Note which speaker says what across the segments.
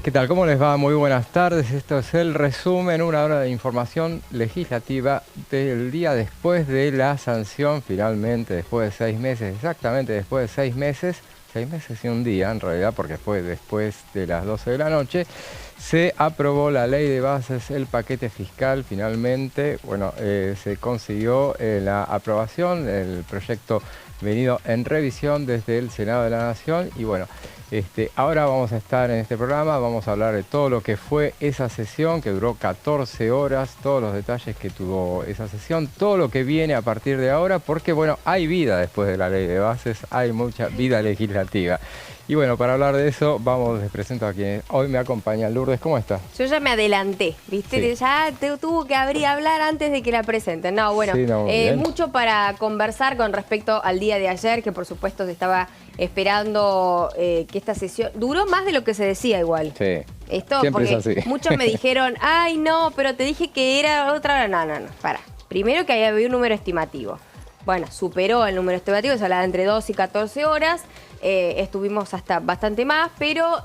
Speaker 1: ¿Qué tal? ¿Cómo les va? Muy buenas tardes. Esto es el resumen, una hora de información legislativa del día después de la sanción, finalmente, después de 6 meses, exactamente después de 6 meses y un día en realidad, porque fue después de las 12 de la noche, se aprobó la ley de bases, el paquete fiscal, finalmente, bueno, se consiguió la aprobación, el proyecto venido en revisión desde el Senado de la Nación y bueno, ahora vamos a estar en este programa, vamos a hablar de todo lo que fue esa sesión que duró 14 horas, todos los detalles que tuvo esa sesión, todo lo que viene a partir de ahora, porque bueno, hay vida después de la ley de bases, hay mucha vida legislativa. Y bueno, para hablar de eso, les presento a quien hoy me acompaña. Lourdes, ¿cómo estás?
Speaker 2: Yo ya me adelanté, ¿viste? Sí. Ya tuvo que hablar antes de que la presenten. No, bueno, sí, no, mucho para conversar con respecto al día de ayer, que por supuesto se estaba esperando que esta sesión... Duró más de lo que se decía igual.
Speaker 1: Sí.
Speaker 2: Esto porque muchos me dijeron, ay no, pero te dije que era otra... No, para. Primero que había un número estimativo. Bueno, superó el número estimativo, se hablaba entre 2 y 14 horas. Estuvimos hasta bastante más, pero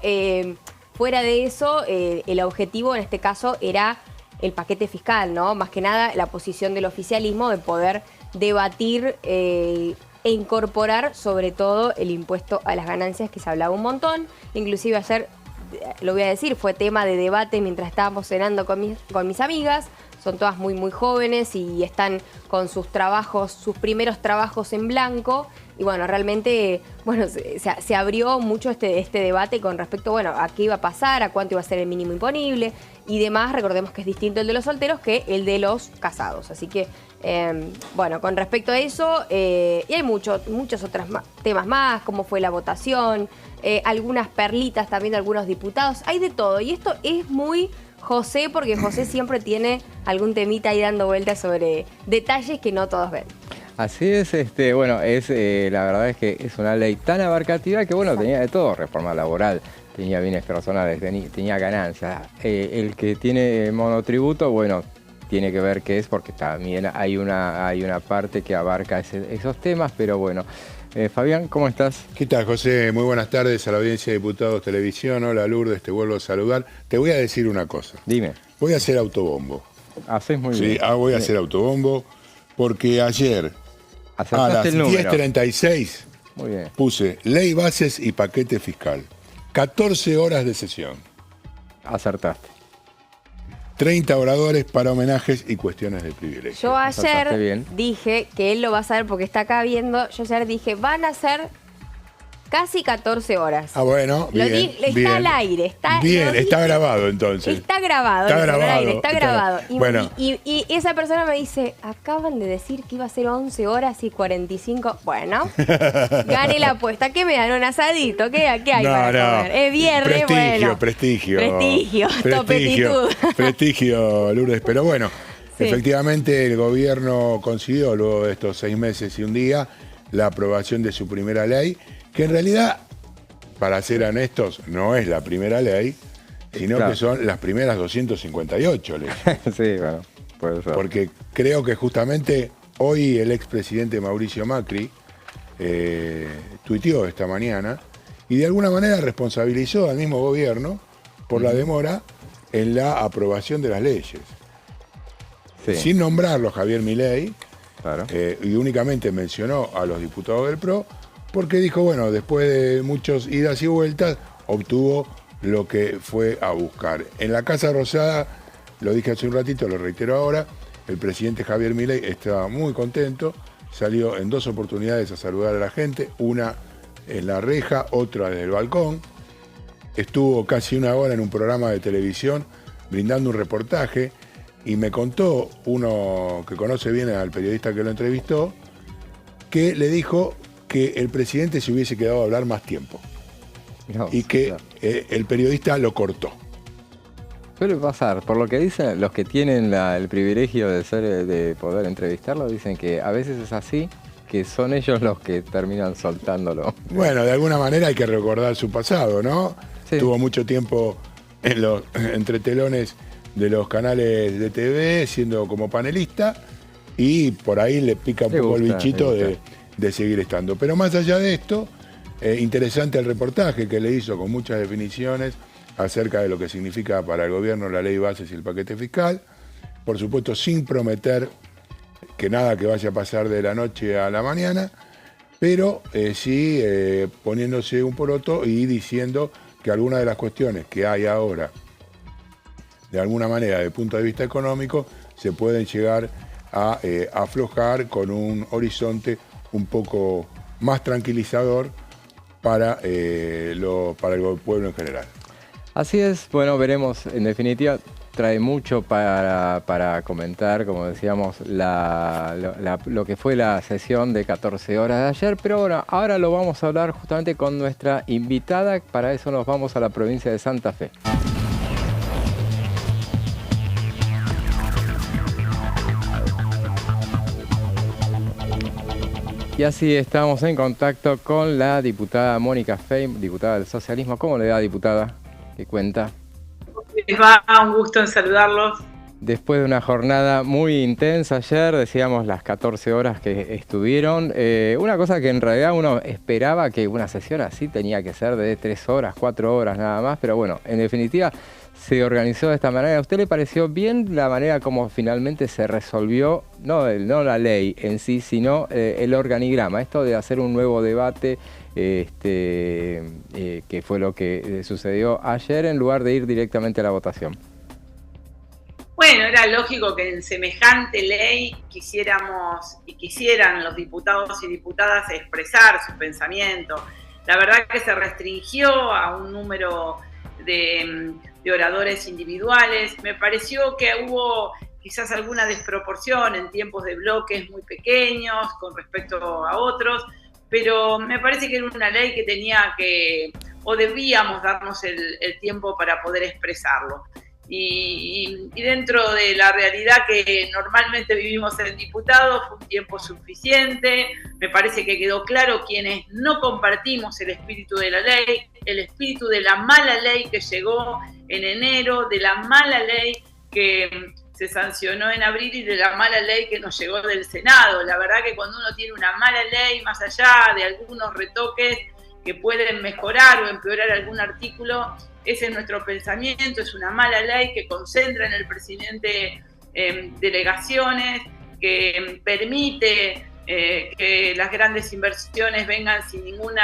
Speaker 2: fuera de eso, el objetivo en este caso era el paquete fiscal, ¿no? Más que nada la posición del oficialismo de poder debatir e incorporar sobre todo el impuesto a las ganancias, que se hablaba un montón. Inclusive ayer, lo voy a decir, fue tema de debate mientras estábamos cenando con mis amigas. Son todas muy jóvenes y están con sus trabajos, sus primeros trabajos en blanco. Y bueno, realmente, bueno, se abrió mucho este debate con respecto, bueno, a qué iba a pasar, a cuánto iba a ser el mínimo imponible y demás. Recordemos que es distinto el de los solteros que el de los casados. Así que, bueno, con respecto a eso, y hay muchos otros temas más, cómo fue la votación, algunas perlitas también de algunos diputados. Hay de todo y esto es muy... José, porque José siempre tiene algún temita ahí dando vueltas sobre detalles que no todos ven.
Speaker 1: Así es, bueno, la verdad es que es una ley tan abarcativa que, bueno, tenía de todo, reforma laboral, tenía bienes personales, tenía ganancias. El que tiene monotributo, bueno, tiene que ver qué es, porque también hay una parte que abarca esos temas, pero bueno. Fabián, ¿cómo estás?
Speaker 3: ¿Qué tal, José? Muy buenas tardes a la audiencia de Diputados Televisión. Hola, Lourdes, te vuelvo a saludar. Te voy a decir una cosa.
Speaker 1: Dime.
Speaker 3: Voy a hacer autobombo.
Speaker 1: Haces muy bien.
Speaker 3: Sí, voy a hacer autobombo porque ayer a las 10:36 puse ley bases y paquete fiscal. 14 horas de sesión.
Speaker 1: Acertaste.
Speaker 3: 30 oradores para homenajes y cuestiones de privilegio.
Speaker 2: Yo ayer dije que él lo va a saber porque está acá viendo. Yo ayer dije, van a ser casi 14 horas.
Speaker 3: Ah, bueno, bien,
Speaker 2: está al aire.
Speaker 3: Está grabado entonces.
Speaker 2: Está grabado. Está grabado. Y esa persona me dice, acaban de decir que iba a ser 11 horas y 45. Bueno, gané la apuesta. ¿Qué me dan? ¿Un asadito? ¿Qué hay para comer? Es viernes,
Speaker 3: Prestigio, Lourdes. Pero bueno, efectivamente el gobierno consiguió luego de estos 6 meses y un día la aprobación de su primera ley, que en realidad, para ser honestos, no es la primera ley, sino que son las primeras 258 leyes.
Speaker 1: Sí, bueno, puede ser.
Speaker 3: Porque creo que justamente hoy el expresidente Mauricio Macri tuiteó esta mañana y de alguna manera responsabilizó al mismo gobierno por la demora en la aprobación de las leyes. Sí. Sin nombrarlo Javier Milei, claro. Y únicamente mencionó a los diputados del PRO, porque dijo, bueno, después de muchas idas y vueltas, obtuvo lo que fue a buscar. En la Casa Rosada, lo dije hace un ratito, lo reitero ahora, el presidente Javier Milei estaba muy contento, salió en 2 oportunidades a saludar a la gente, una en la reja, otra desde el balcón, estuvo casi 1 hora en un programa de televisión brindando un reportaje y me contó uno que conoce bien al periodista que lo entrevistó, que le dijo que el presidente se hubiese quedado a hablar más tiempo y que el periodista lo cortó.
Speaker 1: Suele pasar, por lo que dicen los que tienen el privilegio de poder entrevistarlo, dicen que a veces es así, que son ellos los que terminan soltándolo.
Speaker 3: Bueno, de alguna manera hay que recordar su pasado, ¿no? Sí. Tuvo mucho tiempo en los entretelones de los canales de TV, siendo como panelista, y por ahí le pica un poco el bichito de seguir estando. Pero más allá de esto, interesante el reportaje que le hizo con muchas definiciones acerca de lo que significa para el gobierno la ley bases y el paquete fiscal. Por supuesto, sin prometer que nada que vaya a pasar de la noche a la mañana, pero sí poniéndose un poroto y diciendo que algunas de las cuestiones que hay ahora, de alguna manera, desde el punto de vista económico, se pueden llegar a aflojar con un horizonte un poco más tranquilizador para el pueblo en general.
Speaker 1: Así es, bueno, veremos, en definitiva trae mucho para comentar, como decíamos, lo que fue la sesión de 14 horas de ayer, pero bueno, ahora lo vamos a hablar justamente con nuestra invitada, para eso nos vamos a la provincia de Santa Fe. Y así estamos en contacto con la diputada Mónica Fein, diputada del socialismo. ¿Cómo le va, diputada? ¿Qué cuenta?
Speaker 4: Les va, un gusto en saludarlos.
Speaker 1: Después de una jornada muy intensa ayer, decíamos las 14 horas que estuvieron, una cosa que en realidad uno esperaba que una sesión así tenía que ser de 3 horas, 4 horas nada más, pero bueno, en definitiva se organizó de esta manera. ¿A usted le pareció bien la manera como finalmente se resolvió, no la ley en sí, sino el organigrama, esto de hacer un nuevo debate, que fue lo que sucedió ayer en lugar de ir directamente a la votación?
Speaker 4: Bueno, era lógico que en semejante ley quisieran los diputados y diputadas expresar su pensamiento. La verdad que se restringió a un número de oradores individuales. Me pareció que hubo quizás alguna desproporción en tiempos de bloques muy pequeños con respecto a otros, pero me parece que era una ley que tenía que, o debíamos darnos el tiempo para poder expresarlo. Y dentro de la realidad que normalmente vivimos en diputados, fue un tiempo suficiente. Me parece que quedó claro quienes no compartimos el espíritu de la ley, el espíritu de la mala ley que llegó en enero, de la mala ley que se sancionó en abril y de la mala ley que nos llegó del Senado. La verdad que cuando uno tiene una mala ley, más allá de algunos retoques que pueden mejorar o empeorar algún artículo, ese es nuestro pensamiento. Es una mala ley que concentra en el presidente delegaciones, que permite que las grandes inversiones vengan sin ningún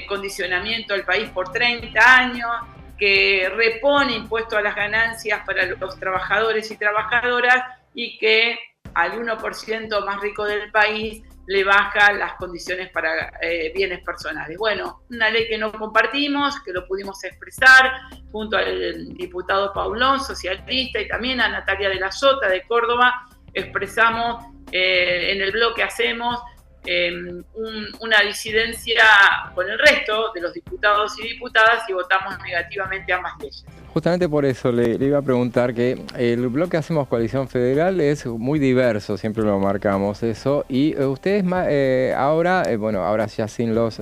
Speaker 4: condicionamiento al país por 30 años, que repone impuesto a las ganancias para los trabajadores y trabajadoras y que al 1% más rico del país le baja las condiciones para bienes personales. Bueno, una ley que no compartimos, que lo pudimos expresar junto al diputado Paulón, socialista, y también a Natalia de la Sota, de Córdoba. Expresamos en el bloque Hacemos una disidencia con el resto de los diputados y diputadas y votamos negativamente ambas leyes.
Speaker 1: Justamente por eso le iba a preguntar que el bloque Hacemos Coalición Federal es muy diverso, siempre lo marcamos eso, y ustedes ahora ya sin los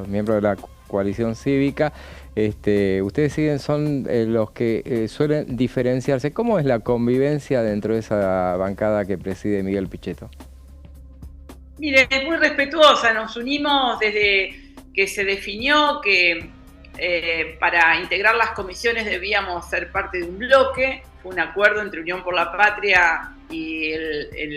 Speaker 1: miembros de la coalición cívica, ustedes son los que suelen diferenciarse. ¿Cómo es la convivencia dentro de esa bancada que preside Miguel Pichetto?
Speaker 4: Mire, es muy respetuosa. Nos unimos desde que se definió que para integrar las comisiones debíamos ser parte de un bloque. Fue un acuerdo entre Unión por la Patria y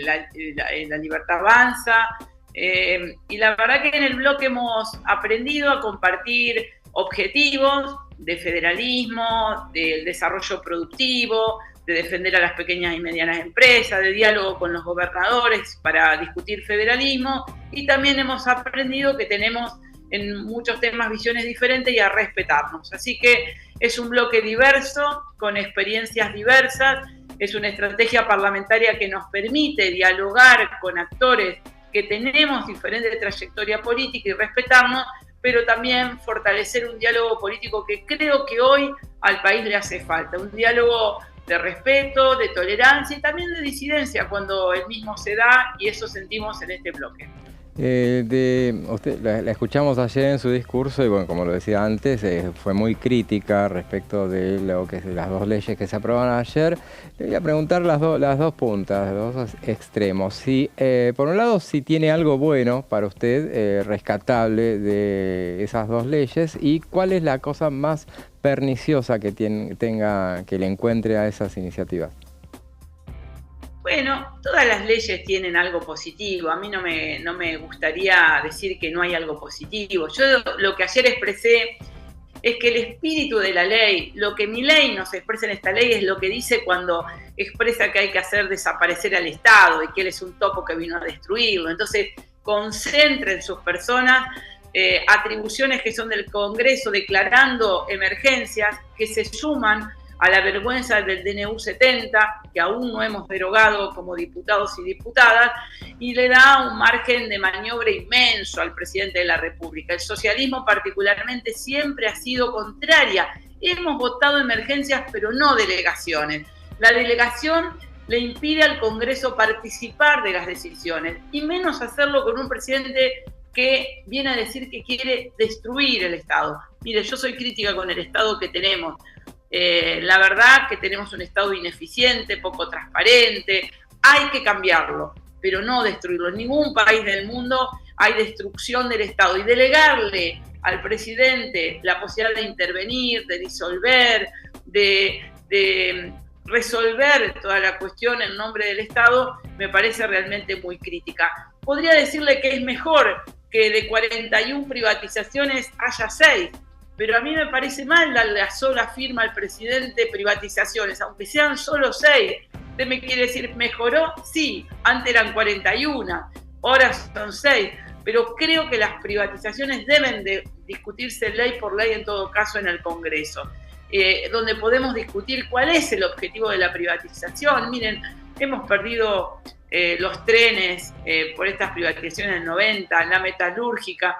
Speaker 4: la Libertad Avanza. Y la verdad que en el bloque hemos aprendido a compartir objetivos de federalismo, del desarrollo productivo, de defender a las pequeñas y medianas empresas, de diálogo con los gobernadores para discutir federalismo, y también hemos aprendido que tenemos en muchos temas visiones diferentes y a respetarnos. Así que es un bloque diverso, con experiencias diversas, es una estrategia parlamentaria que nos permite dialogar con actores que tenemos diferente trayectoria política y respetarnos, pero también fortalecer un diálogo político que creo que hoy al país le hace falta, un diálogo de respeto, de tolerancia y también de disidencia cuando el mismo se da, y eso sentimos en este bloque.
Speaker 1: Usted la escuchamos ayer en su discurso y bueno, como lo decía antes, fue muy crítica respecto de lo que las dos leyes que se aprobaron ayer. Le voy a preguntar las dos puntas, los dos extremos. Si, por un lado, si tiene algo bueno para usted, rescatable de esas dos leyes, y cuál es la cosa más perniciosa que le encuentre a esas iniciativas?
Speaker 4: Bueno, todas las leyes tienen algo positivo. A mí no me gustaría decir que no hay algo positivo. Yo lo que ayer expresé es que el espíritu de la ley, lo que Milei nos expresa en esta ley es lo que dice cuando expresa que hay que hacer desaparecer al Estado y que él es un topo que vino a destruirlo. Entonces, concentra en sus personas atribuciones que son del Congreso declarando emergencias que se suman a la vergüenza del DNU 70, que aún no hemos derogado como diputados y diputadas, y le da un margen de maniobra inmenso al presidente de la República. El socialismo particularmente siempre ha sido contraria. Hemos votado emergencias, pero no delegaciones. La delegación le impide al Congreso participar de las decisiones, y menos hacerlo con un presidente que viene a decir que quiere destruir el Estado. Mire, yo soy crítica con el Estado que tenemos. La verdad que tenemos un Estado ineficiente, poco transparente, hay que cambiarlo, pero no destruirlo. En ningún país del mundo hay destrucción del Estado, y delegarle al presidente la posibilidad de intervenir, de disolver, de resolver toda la cuestión en nombre del Estado, me parece realmente muy crítica. Podría decirle que es mejor que de 41 privatizaciones haya 6, pero a mí me parece mal darle a sola firma al presidente privatizaciones, aunque sean solo 6. ¿Usted me quiere decir, mejoró? Sí, antes eran 41, ahora son 6. Pero creo que las privatizaciones deben de discutirse ley por ley en todo caso en el Congreso, donde podemos discutir cuál es el objetivo de la privatización. Miren, hemos perdido los trenes por estas privatizaciones del 90, la metalúrgica.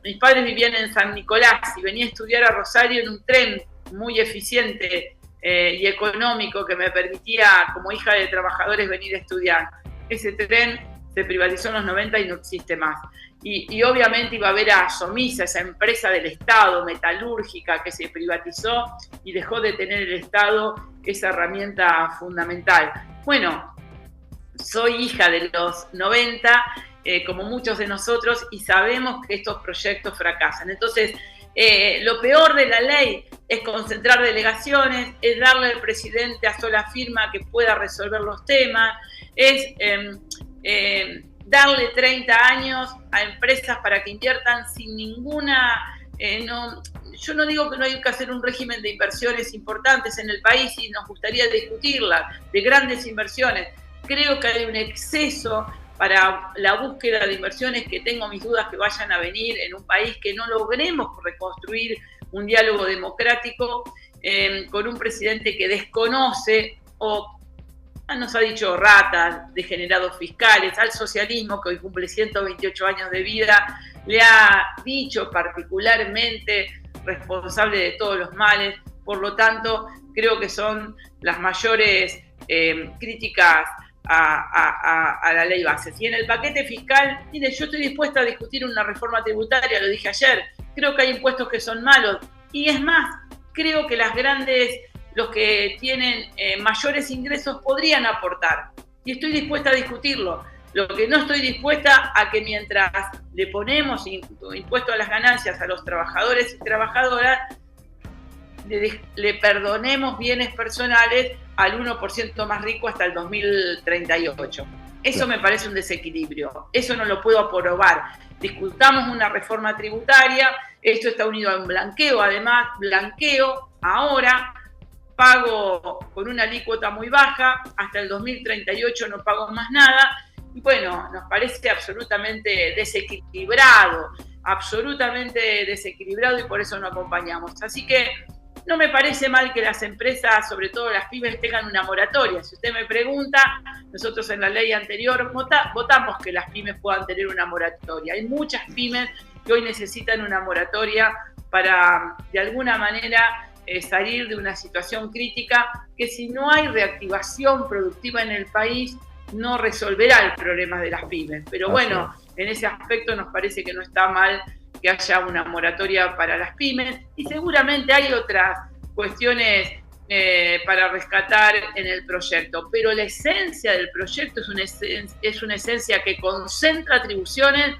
Speaker 4: Mis padres vivían en San Nicolás y venía a estudiar a Rosario en un tren muy eficiente y económico que me permitía, como hija de trabajadores, venir a estudiar. Ese tren se privatizó en los 90 y no existe más. Y obviamente iba a haber a Somisa, esa empresa del Estado metalúrgica que se privatizó y dejó de tener el Estado esa herramienta fundamental. Bueno, soy hija de los 90, como muchos de nosotros, y sabemos que estos proyectos fracasan. Entonces, lo peor de la ley es concentrar delegaciones, es darle al presidente a sola firma que pueda resolver los temas, es darle 30 años a empresas para que inviertan sin ninguna... yo no digo que no hay que hacer un régimen de inversiones importantes en el país, y nos gustaría discutirlas, de grandes inversiones. Creo que hay un exceso para la búsqueda de inversiones, que tengo mis dudas que vayan a venir en un país que no logremos reconstruir un diálogo democrático con un presidente que desconoce o nos ha dicho ratas, degenerados fiscales, al socialismo que hoy cumple 128 años de vida, le ha dicho particularmente responsable de todos los males. Por lo tanto, creo que son las mayores críticas a la ley base. Y en el paquete fiscal, mire, yo estoy dispuesta a discutir una reforma tributaria, lo dije ayer. Creo que hay impuestos que son malos, y es más, creo que los que tienen mayores ingresos podrían aportar, y estoy dispuesta a discutirlo. Lo que no estoy dispuesta a que mientras le ponemos impuesto a las ganancias a los trabajadores y trabajadoras, le perdonemos bienes personales al 1% más rico hasta el 2038. Eso me parece un desequilibrio, eso no lo puedo aprobar. Discutamos una reforma tributaria, esto está unido a un blanqueo, además, blanqueo ahora, pago con una alícuota muy baja, hasta el 2038 no pago más nada, y bueno, nos parece absolutamente desequilibrado, y por eso no acompañamos. Así que no me parece mal que las empresas, sobre todo las pymes, tengan una moratoria. Si usted me pregunta, nosotros en la ley anterior votamos que las pymes puedan tener una moratoria. Hay muchas pymes que hoy necesitan una moratoria para, de alguna manera, salir de una situación crítica que, si no hay reactivación productiva en el país, no resolverá el problema de las pymes. Pero bueno, en ese aspecto nos parece que no está mal que haya una moratoria para las pymes, y seguramente hay otras cuestiones para rescatar en el proyecto, pero la esencia del proyecto es una esencia que concentra atribuciones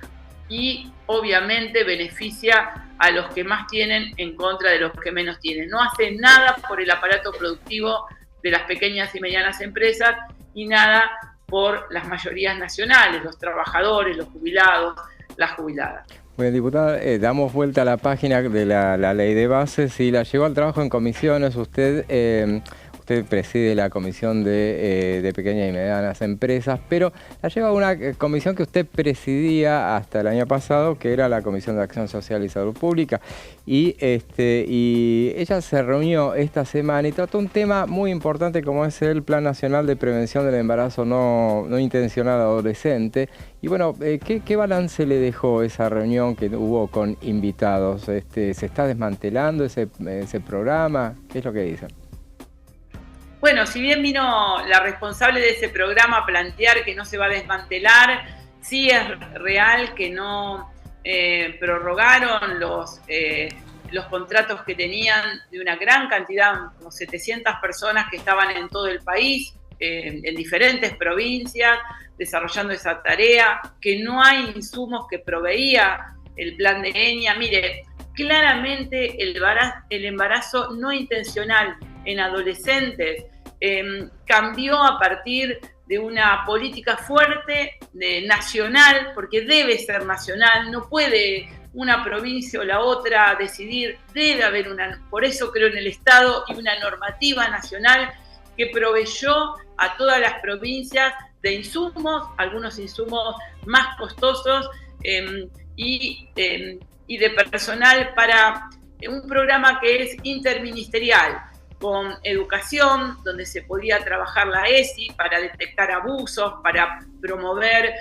Speaker 4: y obviamente beneficia a los que más tienen en contra de los que menos tienen. No hace nada por el aparato productivo de las pequeñas y medianas empresas y nada por las mayorías nacionales, los trabajadores, los jubilados, las jubiladas.
Speaker 1: Bueno, diputada, damos vuelta a la página de la ley de bases y la llevó al trabajo en comisiones. Usted preside la comisión de pequeñas y medianas empresas, pero la lleva a una comisión que usted presidía hasta el año pasado, que era la Comisión de Acción Social y Salud Pública. Y ella se reunió esta semana y trató un tema muy importante como es el Plan Nacional de Prevención del Embarazo no intencional adolescente. Y bueno, ¿qué balance le dejó esa reunión que hubo con invitados? ¿Se está desmantelando ese programa? ¿Qué es lo que dicen?
Speaker 4: Bueno, si bien vino la responsable de ese programa a plantear que no se va a desmantelar, sí es real que no prorrogaron los contratos que tenían de una gran cantidad, como 700 personas que estaban en todo el país, en diferentes provincias, desarrollando esa tarea, que no hay insumos que proveía el plan de ENIA. Mire, claramente el embarazo no intencional en adolescentes cambió a partir de una política fuerte nacional, porque debe ser nacional, no puede una provincia o la otra decidir, debe haber por eso creo en el Estado y una normativa nacional que proveyó a todas las provincias de insumos, algunos insumos más costosos y de personal para un programa que es interministerial, con educación, donde se podía trabajar la ESI para detectar abusos, para promover,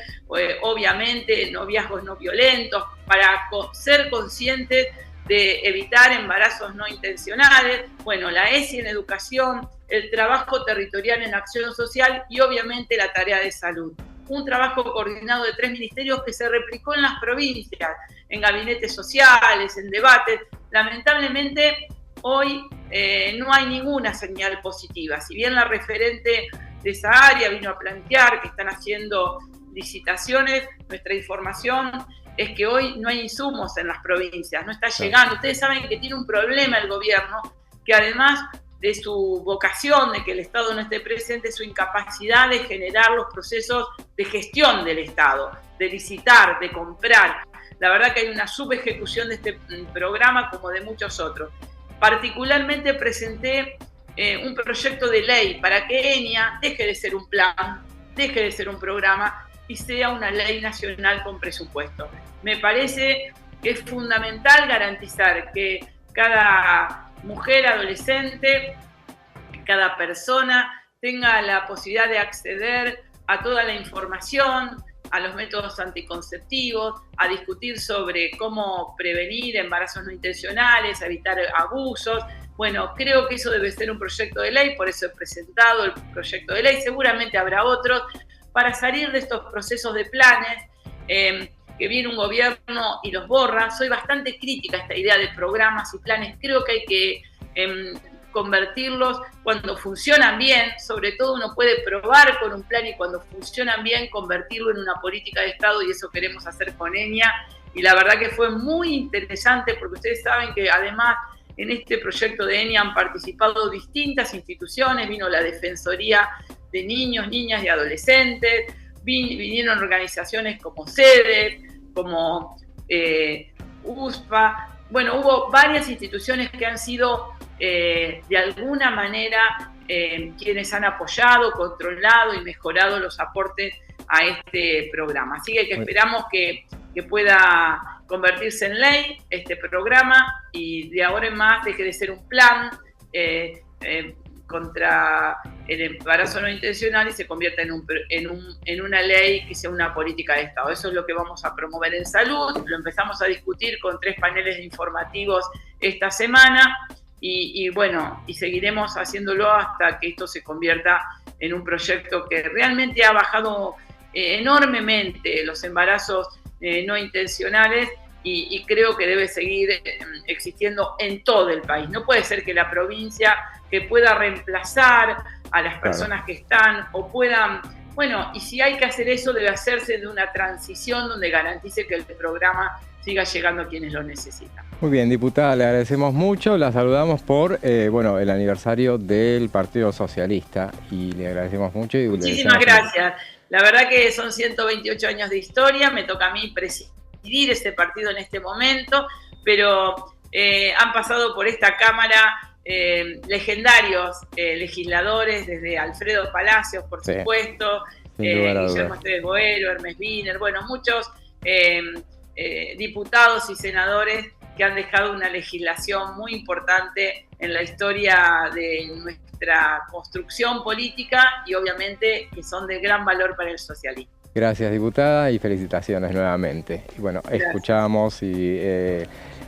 Speaker 4: obviamente, noviazgos no violentos, para ser conscientes de evitar embarazos no intencionales. Bueno, la ESI en educación, el trabajo territorial en acción social y obviamente la tarea de salud. Un trabajo coordinado de 3 ministerios que se replicó en las provincias, en gabinetes sociales, en debates. Lamentablemente, hoy no hay ninguna señal positiva. Si bien la referente de esa área vino a plantear que están haciendo licitaciones, nuestra información es que hoy no hay insumos en las provincias, no está llegando. Ustedes saben que tiene un problema el gobierno, que además de su vocación de que el Estado no esté presente, su incapacidad de generar los procesos de gestión del Estado, de licitar, de comprar. La verdad que hay una subejecución de este programa como de muchos otros. Particularmente presenté un proyecto de ley para que ENIA deje de ser un plan, deje de ser un programa y sea una ley nacional con presupuesto. Me parece que es fundamental garantizar que cada mujer, adolescente, cada persona tenga la posibilidad de acceder a toda la información, a los métodos anticonceptivos, a discutir sobre cómo prevenir embarazos no intencionales, a evitar abusos. Bueno, creo que eso debe ser un proyecto de ley, por eso he presentado el proyecto de ley, seguramente habrá otros, para salir de estos procesos de planes, que viene un gobierno y los borra. Soy bastante crítica a esta idea de programas y planes, creo que hay que convertirlos cuando funcionan bien, sobre todo uno puede probar con un plan y cuando funcionan bien convertirlo en una política de Estado y eso queremos hacer con ENIA y la verdad que fue muy interesante porque ustedes saben que además en este proyecto de ENIA han participado distintas instituciones, vino la Defensoría de Niños, Niñas y Adolescentes, vinieron organizaciones como SEDE, como USPA, bueno, hubo varias instituciones que han sido de alguna manera quienes han apoyado, controlado y mejorado los aportes a este programa. Así que esperamos que pueda convertirse en ley este programa y de ahora en más deje de ser un plan contra el embarazo no intencional y se convierta en una ley que sea una política de Estado. Eso es lo que vamos a promover en salud. Lo empezamos a discutir con 3 paneles informativos esta semana. Y bueno, y seguiremos haciéndolo hasta que esto se convierta en un proyecto que realmente ha bajado enormemente los embarazos no intencionales y creo que debe seguir existiendo en todo el país. No puede ser que la provincia que pueda reemplazar a las personas que están o puedan... Bueno, y si hay que hacer eso, debe hacerse de una transición donde garantice que el programa siga llegando a quienes lo necesitan.
Speaker 1: Muy bien, diputada, le agradecemos mucho. La saludamos por el aniversario del Partido Socialista y le agradecemos mucho.
Speaker 4: Muchísimas gracias. La verdad que son 128 años de historia, me toca a mí presidir este partido en este momento, pero han pasado por esta Cámara legendarios legisladores, desde Alfredo Palacios, por supuesto, Guillermo Esteves Boero, Hermes Wiener, bueno, muchos diputados y senadores que han dejado una legislación muy importante en la historia de nuestra construcción política y obviamente que son de gran valor para el socialismo.
Speaker 1: Gracias, diputada, y felicitaciones nuevamente. Y bueno, escuchamos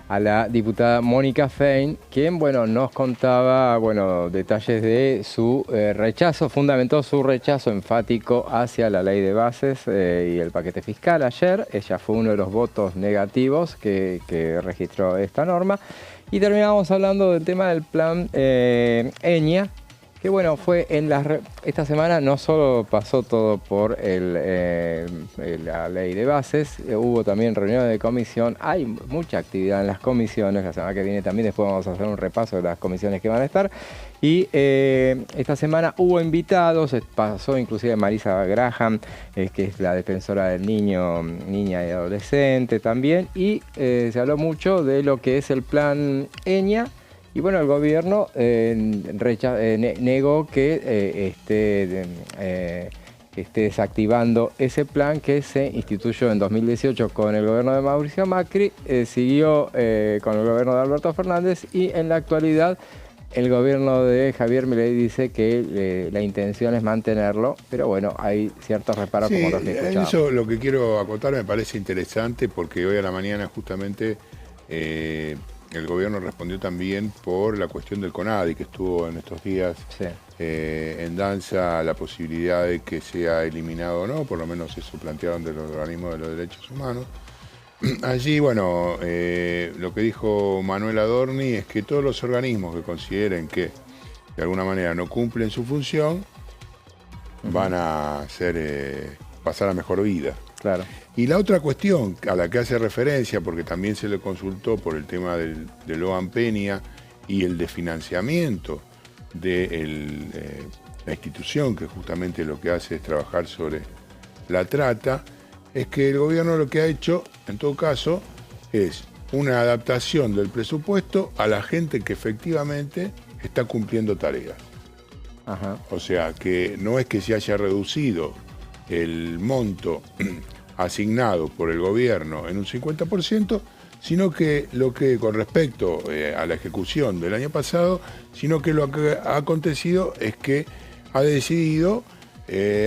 Speaker 1: a la diputada Mónica Fein, quien nos contaba detalles de su rechazo, fundamentó su rechazo enfático hacia la ley de bases y el paquete fiscal ayer. Ella fue uno de los votos negativos que registró esta norma. Y terminamos hablando del tema del plan EñA, que fue esta semana no solo pasó todo por la ley de bases, hubo también reuniones de comisión, hay mucha actividad en las comisiones, la semana que viene también después vamos a hacer un repaso de las comisiones que van a estar, y esta semana hubo invitados, pasó inclusive Marisa Graham, que es la defensora del niño, niña y adolescente también, y se habló mucho de lo que es el plan EñA. Y el gobierno negó que esté desactivando ese plan que se instituyó en 2018 con el gobierno de Mauricio Macri, siguió con el gobierno de Alberto Fernández y en la actualidad el gobierno de Javier Milei dice que la intención es mantenerlo, pero hay ciertos reparos como los que escuchamos.
Speaker 3: Eso lo que quiero acotar me parece interesante porque hoy a la mañana justamente el gobierno respondió también por la cuestión del CONADI, que estuvo en estos días en danza la posibilidad de que sea eliminado o no, por lo menos eso plantearon de los organismos de los derechos humanos. Allí, lo que dijo Manuel Adorni es que todos los organismos que consideren que de alguna manera no cumplen su función van a pasar a mejor vida.
Speaker 1: Claro.
Speaker 3: Y la otra cuestión a la que hace referencia, porque también se le consultó por el tema del Loan Peña y el de financiamiento de la institución, que justamente lo que hace es trabajar sobre la trata, es que el gobierno lo que ha hecho, en todo caso, es una adaptación del presupuesto a la gente que efectivamente está cumpliendo tareas.
Speaker 1: Ajá.
Speaker 3: O sea, que no es que se haya reducido el monto asignado por el gobierno en un 50%, sino que lo que con respecto a la ejecución del año pasado, sino que lo que ha acontecido es que ha decidido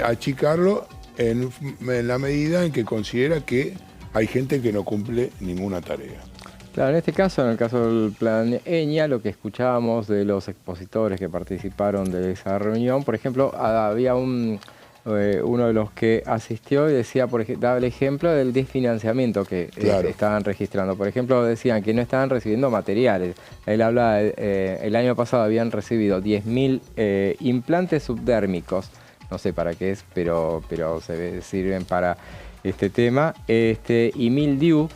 Speaker 3: achicarlo en la medida en que considera que hay gente que no cumple ninguna tarea.
Speaker 1: Claro, en este caso, en el caso del plan EñA, lo que escuchábamos de los expositores que participaron de esa reunión, por ejemplo, había uno de los que asistió y decía, daba el ejemplo del desfinanciamiento que estaban registrando. Por ejemplo, decían que no estaban recibiendo materiales. Él hablaba, el año pasado habían recibido 10.000 implantes subdérmicos. No sé para qué es, pero sirven para este tema. Y 1.000 DIU.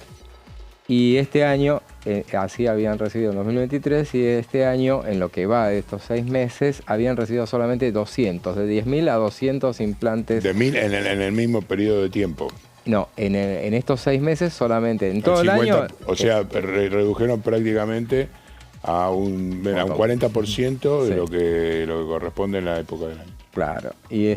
Speaker 1: Y este año, así habían recibido en 2023, y este año, en lo que va de estos 6 meses, habían recibido solamente 200, de 10.000 a 200 implantes.
Speaker 3: ¿De 1.000 en el mismo periodo de tiempo?
Speaker 1: No, en estos 6 meses solamente, en todo el año.
Speaker 3: O sea, redujeron prácticamente a un 40% de lo que corresponde en la época del año.
Speaker 1: Claro, y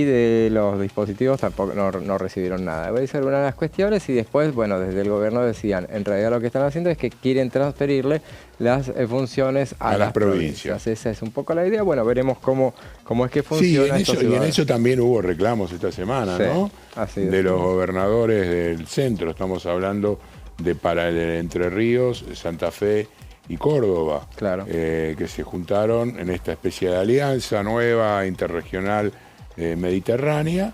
Speaker 1: de los dispositivos tampoco no recibieron nada. Voy a decir algunas de las cuestiones y después, desde el gobierno decían, en realidad lo que están haciendo es que quieren transferirle las funciones a las provincias. Esa es un poco la idea. Veremos cómo es que funciona.
Speaker 3: Sí, y en eso también hubo reclamos esta semana, ¿no?
Speaker 1: Así
Speaker 3: de los gobernadores del centro. Estamos hablando de para el Entre Ríos, Santa Fe y Córdoba, que se juntaron en esta especie de alianza nueva interregional mediterránea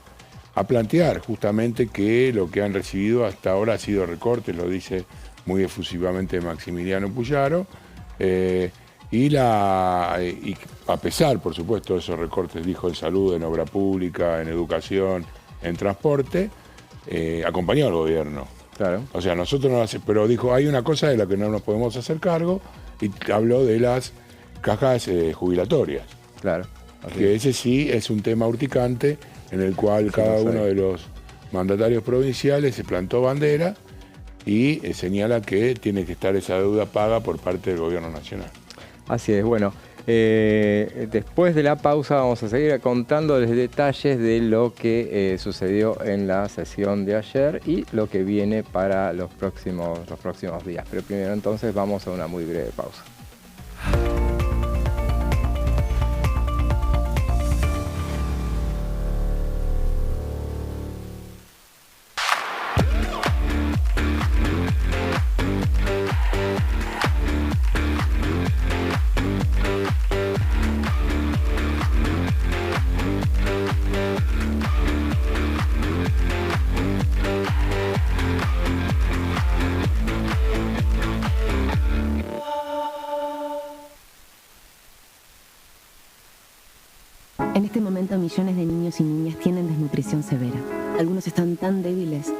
Speaker 3: a plantear justamente que lo que han recibido hasta ahora ha sido recortes, lo dice muy efusivamente Maximiliano Puyaro, y a pesar, por supuesto, de esos recortes, dijo, en salud, en obra pública, en educación, en transporte, acompañó al gobierno Claro. O sea, nosotros no hacemos, pero dijo, hay una cosa de la que no nos podemos hacer cargo, y habló de las cajas jubilatorias.
Speaker 1: Claro.
Speaker 3: Que ese sí es un tema urticante en el cual cada uno de los mandatarios provinciales se plantó bandera y señala que tiene que estar esa deuda paga por parte del gobierno nacional.
Speaker 1: Así es, bueno, después de la pausa vamos a seguir contando los detalles de lo que sucedió en la sesión de ayer y lo que viene para los próximos días. Pero primero entonces vamos a una muy breve pausa.
Speaker 5: En este momento millones de niños y niñas tienen desnutrición severa. Algunos están tan débiles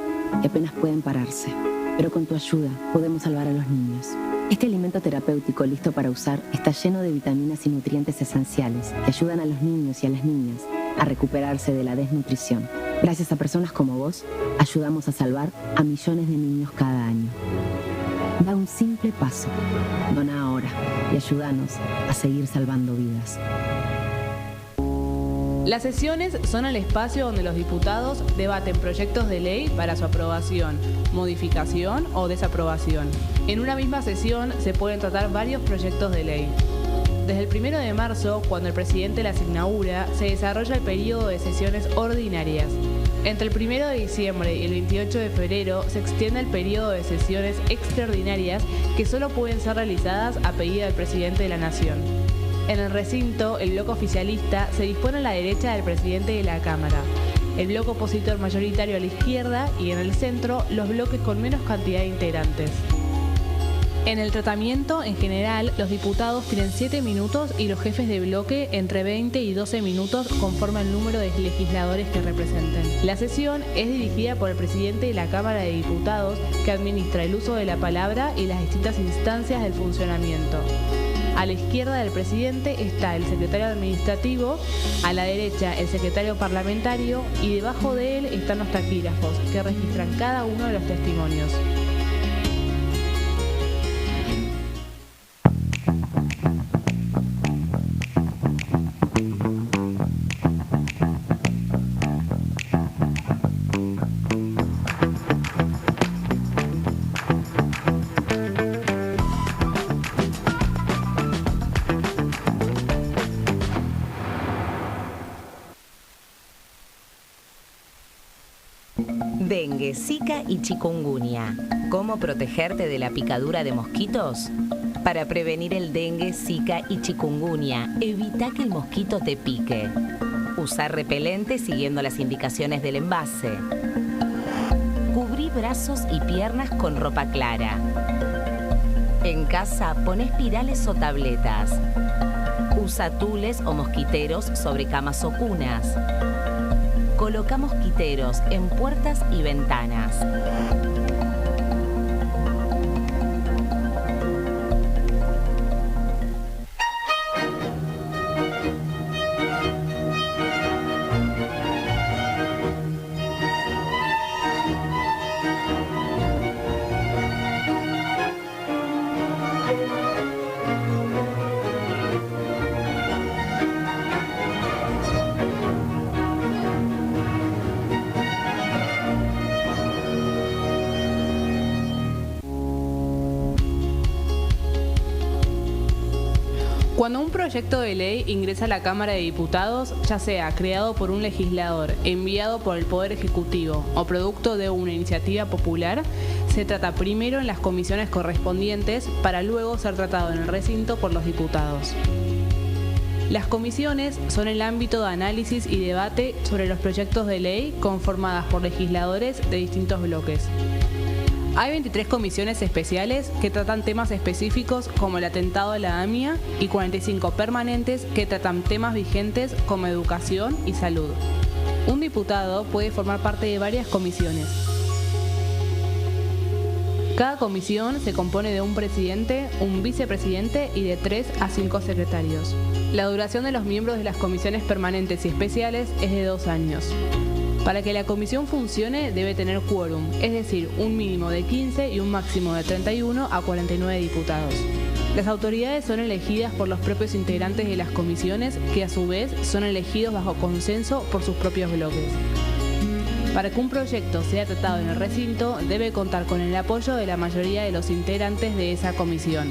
Speaker 5: que apenas pueden pararse. Pero con tu ayuda podemos salvar a los niños. Este alimento terapéutico listo para usar está lleno de vitaminas y nutrientes esenciales que ayudan a los niños y a las niñas a recuperarse de la desnutrición. Gracias a personas como vos, ayudamos a salvar a millones de niños cada año. Da un simple paso. Dona ahora y ayúdanos a seguir salvando vidas.
Speaker 6: Las sesiones son el espacio donde los diputados debaten proyectos de ley para su aprobación, modificación o desaprobación. En una misma sesión se pueden tratar varios proyectos de ley. Desde el 1 de marzo, cuando el presidente las inaugura, se desarrolla el periodo de sesiones ordinarias. Entre el 1 de diciembre y el 28 de febrero se extiende el periodo de sesiones extraordinarias que solo pueden ser realizadas a pedido del presidente de la Nación. En el recinto, el bloque oficialista se dispone a la derecha del presidente de la Cámara, el bloque opositor mayoritario a la izquierda y en el centro los bloques con menos cantidad de integrantes. En el tratamiento, en general, los diputados tienen 7 minutos y los jefes de bloque entre 20 y 12 minutos conforme al número de legisladores que representen. La sesión es dirigida por el presidente de la Cámara de Diputados, que administra el uso de la palabra y las distintas instancias del funcionamiento. A la izquierda del presidente está el secretario administrativo, a la derecha el secretario parlamentario y debajo de él están los taquígrafos, que registran cada uno de los testimonios.
Speaker 7: Dengue, Zika y chikungunya. ¿Cómo protegerte de la picadura de mosquitos? Para prevenir el dengue, Zika y chikungunya, evita que el mosquito te pique. Usar repelente siguiendo las indicaciones del envase. Cubrí brazos y piernas con ropa clara. En casa, pon espirales o tabletas. Usa tules o mosquiteros sobre camas o cunas. Coloca mosquiteros en puertas y ventanas.
Speaker 6: Cuando un proyecto de ley ingresa a la Cámara de Diputados, ya sea creado por un legislador, enviado por el Poder Ejecutivo o producto de una iniciativa popular, se trata primero en las comisiones correspondientes para luego ser tratado en el recinto por los diputados. Las comisiones son el ámbito de análisis y debate sobre los proyectos de ley conformadas por legisladores de distintos bloques. Hay 23 comisiones especiales que tratan temas específicos como el atentado a la AMIA y 45 permanentes que tratan temas vigentes como educación y salud. Un diputado puede formar parte de varias comisiones. Cada comisión se compone de un presidente, un vicepresidente y de 3 a 5 secretarios. La duración de los miembros de las comisiones permanentes y especiales es de 2 años. Para que la comisión funcione debe tener quórum, es decir, un mínimo de 15 y un máximo de 31 a 49 diputados. Las autoridades son elegidas por los propios integrantes de las comisiones, que a su vez son elegidos bajo consenso por sus propios bloques. Para que un proyecto sea tratado en el recinto, debe contar con el apoyo de la mayoría de los integrantes de esa comisión.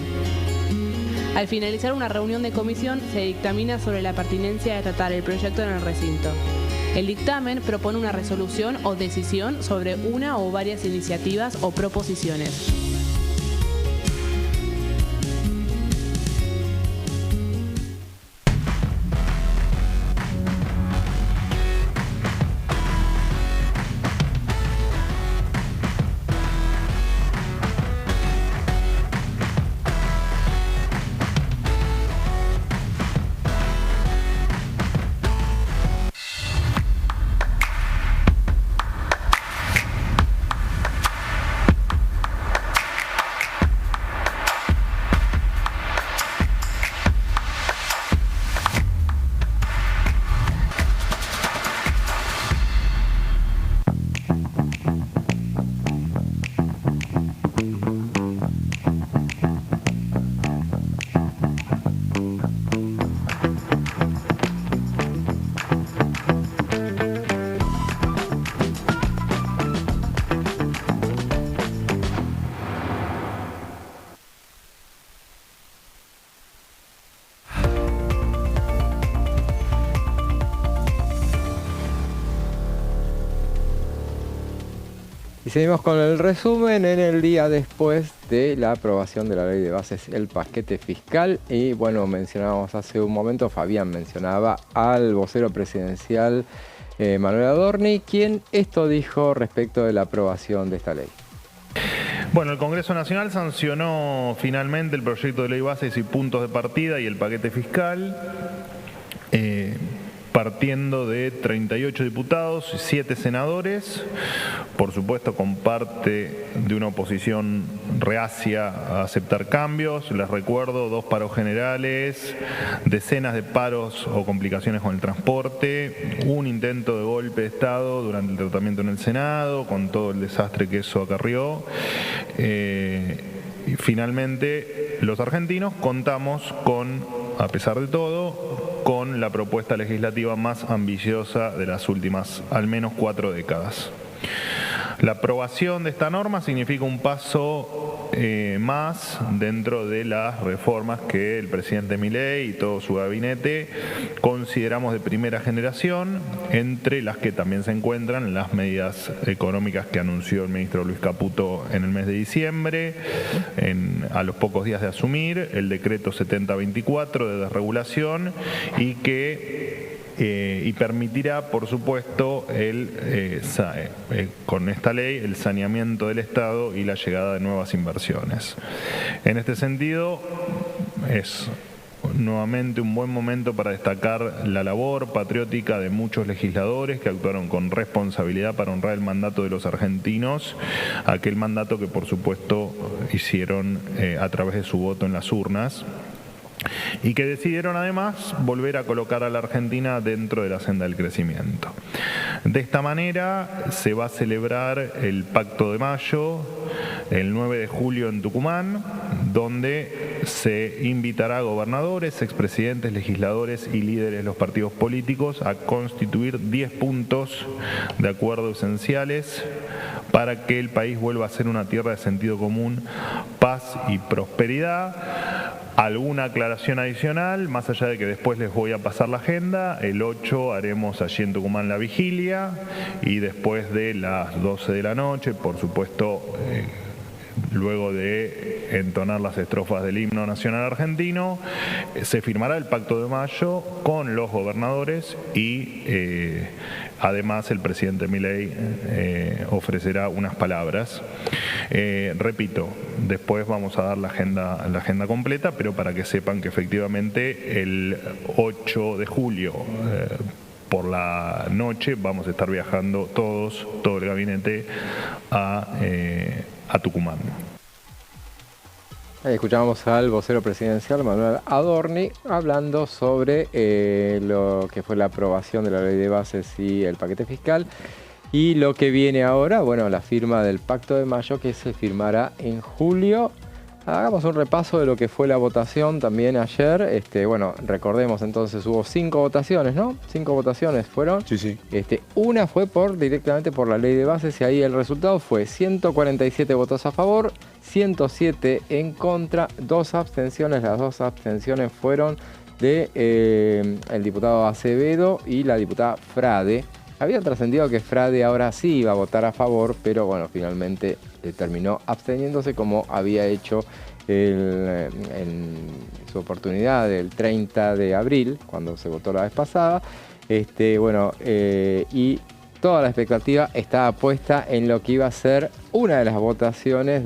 Speaker 6: Al finalizar una reunión de comisión, se dictamina sobre la pertinencia de tratar el proyecto en el recinto. El dictamen propone una resolución o decisión sobre una o varias iniciativas o proposiciones.
Speaker 1: Y seguimos con el resumen en el día después de la aprobación de la ley de bases, el paquete fiscal. Y bueno, mencionábamos hace un momento, Fabián mencionaba al vocero presidencial Manuel Adorni, quien esto dijo respecto de la aprobación de esta ley.
Speaker 8: Bueno, el Congreso Nacional sancionó finalmente el proyecto de ley bases y puntos de partida y el paquete fiscal, partiendo de 38 diputados y 7 senadores, por supuesto con parte de una oposición reacia a aceptar cambios. Les recuerdo 2 paros generales, decenas de paros o complicaciones con el transporte, un intento de golpe de Estado durante el tratamiento en el Senado, con todo el desastre que eso acarrió. Y finalmente, los argentinos contamos con, a pesar de todo, con la propuesta legislativa más ambiciosa de las últimas al menos 4 décadas. La aprobación de esta norma significa un paso más dentro de las reformas que el presidente Milei y todo su gabinete consideramos de primera generación, entre las que también se encuentran las medidas económicas que anunció el ministro Luis Caputo en el mes de diciembre, a los pocos días de asumir, el decreto 7024 de desregulación y permitirá, por supuesto, con esta ley, el saneamiento del Estado y la llegada de nuevas inversiones. En este sentido, es nuevamente un buen momento para destacar la labor patriótica de muchos legisladores que actuaron con responsabilidad para honrar el mandato de los argentinos, aquel mandato que, por supuesto, hicieron a través de su voto en las urnas, y que decidieron además volver a colocar a la Argentina dentro de la senda del crecimiento. De esta manera se va a celebrar el Pacto de Mayo el 9 de julio en Tucumán, donde se invitará a gobernadores, expresidentes, legisladores y líderes de los partidos políticos a constituir 10 puntos de acuerdo esenciales para que el país vuelva a ser una tierra de sentido común, paz y prosperidad. Alguna aclaración adicional, más allá de que después les voy a pasar la agenda. El 8 haremos allí en Tucumán la vigilia y después de las 12 de la noche, por supuesto, luego de entonar las estrofas del himno nacional argentino, se firmará el Pacto de Mayo con los gobernadores y además el presidente Milei ofrecerá unas palabras. Repito, después vamos a dar la agenda completa, pero para que sepan que efectivamente el 8 de julio por la noche vamos a estar viajando todo el gabinete a Tucumán.
Speaker 1: Ahí escuchamos al vocero presidencial, Manuel Adorni, hablando sobre lo que fue la aprobación de la ley de bases y el paquete fiscal. Y lo que viene ahora, bueno, la firma del Pacto de Mayo, que se firmará en julio. Hagamos un repaso de lo que fue la votación también ayer. Bueno, recordemos entonces, hubo 5 votaciones, ¿no? 5 votaciones fueron.
Speaker 3: Sí.
Speaker 1: Una fue directamente por la ley de bases y ahí el resultado fue 147 votos a favor, 107 en contra, 2 abstenciones. Las 2 abstenciones fueron de el diputado Acevedo y la diputada Frade. Había trascendido que Frade ahora sí iba a votar a favor, pero bueno, finalmente terminó absteniéndose como había hecho en su oportunidad del 30 de abril, cuando se votó la vez pasada. Y toda la expectativa estaba puesta en lo que iba a ser una de las votaciones,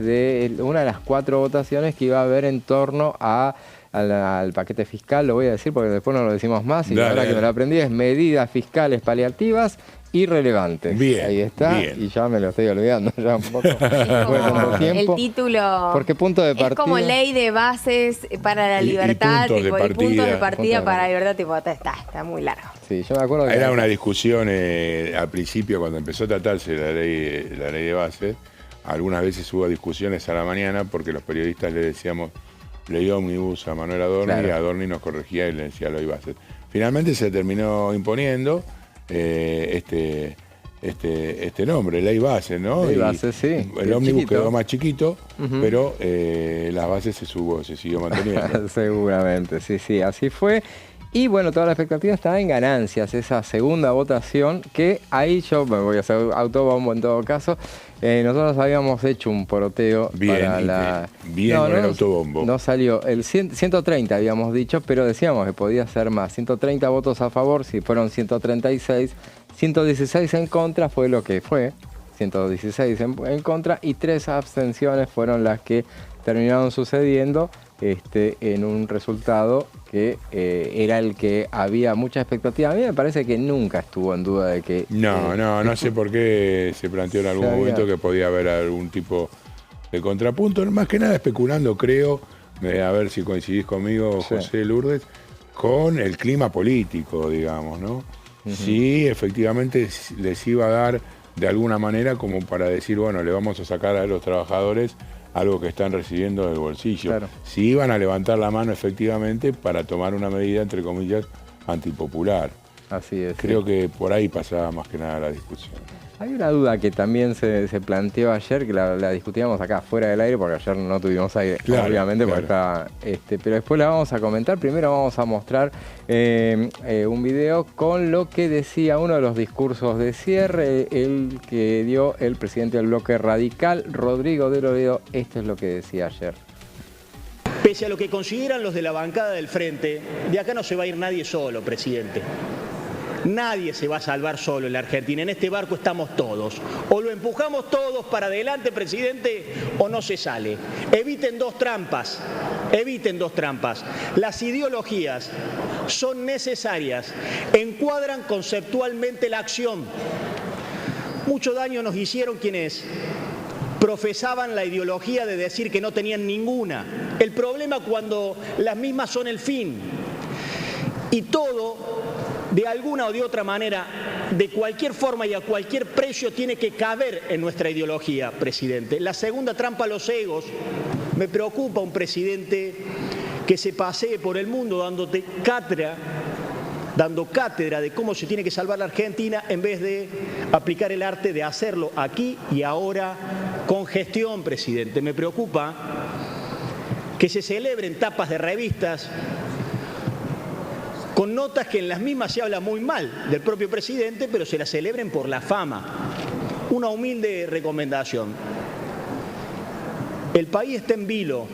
Speaker 1: una de las 4 votaciones que iba a haber en torno al paquete fiscal. Lo voy a decir porque después no lo decimos más, y ahora que me lo aprendí, es medidas fiscales paliativas irrelevantes.
Speaker 3: Bien,
Speaker 1: ahí está,
Speaker 3: bien.
Speaker 1: Y ya me lo estoy olvidando ya un poco.
Speaker 2: El título.
Speaker 1: ¿Por qué punto de partida?
Speaker 2: Es como ley de bases para la libertad,
Speaker 3: y puntos de partida
Speaker 2: para la libertad, tipo, está muy largo.
Speaker 1: Sí, yo me acuerdo que
Speaker 3: era una discusión al principio, cuando empezó a tratarse la ley de bases. Algunas veces hubo discusiones a la mañana porque los periodistas le decíamos ley ómnibus a Manuel Adorni, claro. Y Adorni nos corregía y le decía ley bases. Finalmente se terminó imponiendo este nombre, ley bases, ¿no?
Speaker 1: Ley bases, sí.
Speaker 3: El ómnibus quedó más chiquito, pero las bases se siguió manteniendo.
Speaker 1: Seguramente, sí, así fue. Y bueno, toda la expectativa estaba en ganancias, esa segunda votación, que ahí yo me voy a hacer autobombo en todo caso. Nosotros habíamos hecho un poroteo para la...
Speaker 3: Bien con el autobombo.
Speaker 1: No salió, 130 habíamos dicho, pero decíamos que podía ser más. 130 votos a favor, si fueron 136, 116 en contra fue lo que fue. 116 en contra y 3 abstenciones fueron las que terminaron sucediendo en un resultado que era el que había mucha expectativa. A mí me parece que nunca estuvo en duda de que...
Speaker 3: No sé por qué se planteó en algún momento que podía haber algún tipo de contrapunto. Más que nada especulando, creo, a ver si coincidís conmigo, José Lourdes, con el clima político, digamos, ¿no? Sí, efectivamente les iba a dar de alguna manera como para decir, bueno, le vamos a sacar a los trabajadores algo que están recibiendo del bolsillo. Claro. Si iban a levantar la mano efectivamente para tomar una medida, entre comillas, antipopular.
Speaker 1: Así es.
Speaker 3: Creo que por ahí pasaba más que nada la discusión.
Speaker 1: Hay una duda que también se planteó ayer, que la discutíamos acá fuera del aire, porque ayer no tuvimos aire, claro, obviamente, porque está, pero después la vamos a comentar. Primero vamos a mostrar un video con lo que decía uno de los discursos de cierre, el que dio el presidente del bloque radical, Rodrigo de Loredo. Esto es lo que decía ayer.
Speaker 9: Pese a lo que consideran los de la bancada del frente, de acá no se va a ir nadie solo, presidente. Nadie se va a salvar solo en la Argentina. En este barco estamos todos. O lo empujamos todos para adelante, presidente, o no se sale. Eviten 2 trampas. Eviten 2 trampas. Las ideologías son necesarias. Encuadran conceptualmente la acción. Mucho daño nos hicieron quienes profesaban la ideología de decir que no tenían ninguna. El problema cuando las mismas son el fin. Y todo, de alguna o de otra manera, de cualquier forma y a cualquier precio, tiene que caber en nuestra ideología, presidente. La segunda trampa, los egos. Me preocupa un presidente que se pasee por el mundo dando cátedra de cómo se tiene que salvar la Argentina, en vez de aplicar el arte de hacerlo aquí y ahora con gestión, presidente. Me preocupa que se celebren tapas de revistas con notas que en las mismas se habla muy mal del propio presidente, pero se las celebren por la fama. Una humilde recomendación. El país está en vilo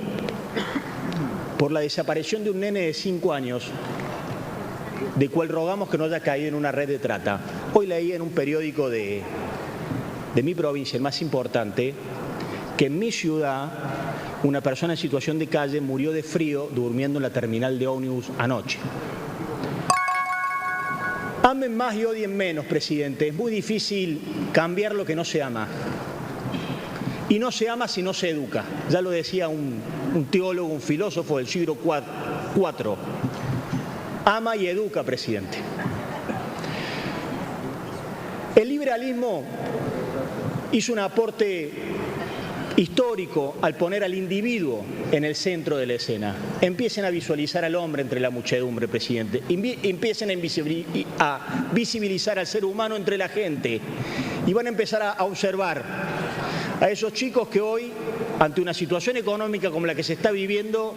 Speaker 9: por la desaparición de un nene de 5 años, de cual rogamos que no haya caído en una red de trata. Hoy leí en un periódico de mi provincia, el más importante, que en mi ciudad una persona en situación de calle murió de frío durmiendo en la terminal de ómnibus anoche. Amen más y odien menos, presidente. Es muy difícil cambiar lo que no se ama. Y no se ama si no se educa. Ya lo decía un un teólogo, un filósofo del siglo IV. Ama y educa, presidente. El liberalismo hizo un aporte histórico al poner al individuo en el centro de la escena. Empiecen a visualizar al hombre entre la muchedumbre, presidente. Empiecen a visibilizar al ser humano entre la gente. Y van a empezar a observar a esos chicos que hoy, ante una situación económica como la que se está viviendo,